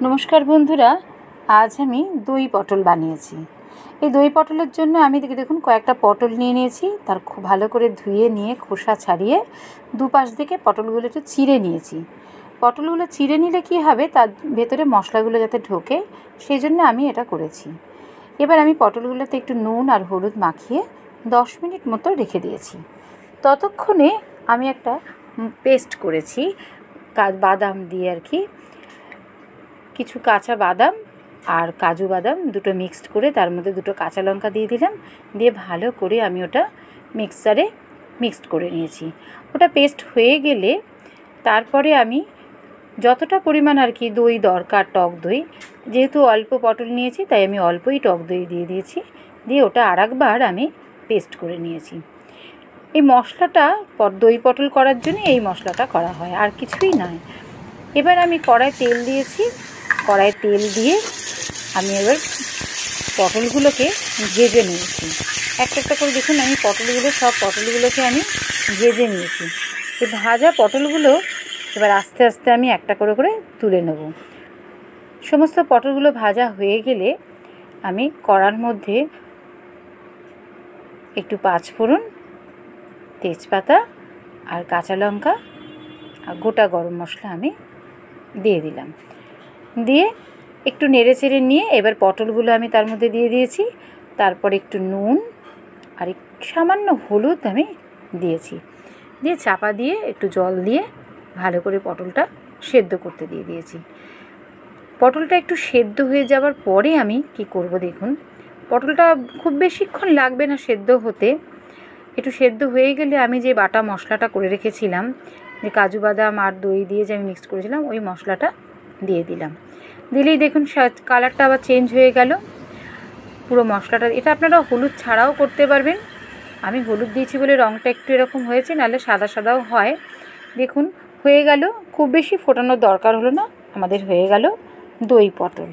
নমস্কার বন্ধুরা, আজ আমি দই পটল বানিয়েছি। এই দই পটলের জন্য আমি দেখুন কয়েকটা পটল নিয়ে নিয়েছি। তার খুব ভালো করে ধুয়ে নিয়ে খোসা ছাড়িয়ে দুপাশ থেকে পটলগুলো একটু চিড়ে নিয়েছি। পটলগুলো চিড়ে নিলে কী হবে, তার ভেতরে মশলাগুলো যাতে ঢোকে সেই জন্য আমি এটা করেছি। এবার আমি পটলগুলোতে একটু নুন আর হলুদ মাখিয়ে 10 মিনিট মতো রেখে দিয়েছি। ততক্ষণে আমি একটা পেস্ট করেছি বাদাম দিয়ে আর কি, কিছু কাঁচা বাদাম আর কাজু বাদাম দুটো মিক্সড করে তার মধ্যে দুটো কাঁচা লঙ্কা দিয়ে দিলাম, দিয়ে ভালো করে আমি ওটা মিক্সারে মিক্সড করে নিয়েছি। ওটা পেস্ট হয়ে গেলে তারপরে আমি যতটা পরিমাণ আর কি দই দরকার, টক দই, যেহেতু অল্প পটল নিয়েছি তাই আমি অল্পই টক দই দিয়ে দিয়েছি, দিয়ে ওটা আরেকবার আমি পেস্ট করে নিয়েছি। এই মশলাটা দই পটল করার জন্য এই মশলাটা করা হয়, আর কিছুই নয়। এবার আমি কড়াই তেল দিয়েছি, কড়াই তেল দিয়ে আমি এবার পটলগুলোকে ভেজে নিয়েছি। একটা একটা করে দেখুন আমি সব পটলগুলোকে আমি ভেজে নিয়েছি। এই ভাজা পটলগুলো এবার আস্তে আস্তে আমি একটা করে করে তুলে নেব। সমস্ত পটলগুলো ভাজা হয়ে গেলে আমি কড়ার মধ্যে একটু পাঁচফোড়ন, তেজপাতা আর কাঁচা লঙ্কা আর গোটা গরম মশলা আমি দিয়ে দিলাম। দিয়ে একটু নেড়ে চেড়ে নিয়ে এবার পটলগুলো আমি তার মধ্যে দিয়ে দিয়েছি। তারপর একটু নুন আর সামান্য হলুদ আমি দিয়েছি, দিয়ে চাপা দিয়ে একটু জল দিয়ে ভালো করে পটলটা সেদ্ধ করতে দিয়ে দিয়েছি। পটলটা একটু সেদ্ধ হয়ে যাওয়ার পরে আমি কি করব দেখুন, পটলটা খুব বেশিক্ষণ লাগবে না সেদ্ধ হতে। একটু সেদ্ধ হয়ে গেলে আমি যে বাটা মশলাটা করে রেখেছিলাম, যে কাজু বাদাম আর দই দিয়ে যে আমি মিক্স করেছিলাম, ওই মশলাটা দিয়ে দিলাম। দিলেই দেখুন কালারটা আবার চেঞ্জ হয়ে গেল পুরো মশলাটা। এটা আপনারা হলুদ ছাড়াও করতে পারবেন, আমি হলুদ দিয়েছি বলে রঙটা একটু এরকম হয়েছে, নাহলে সাদা সাদাও হয়। দেখুন হয়ে গেল, খুব বেশি ফোটানোর দরকার হলো না, আমাদের হয়ে গেল দই পটল।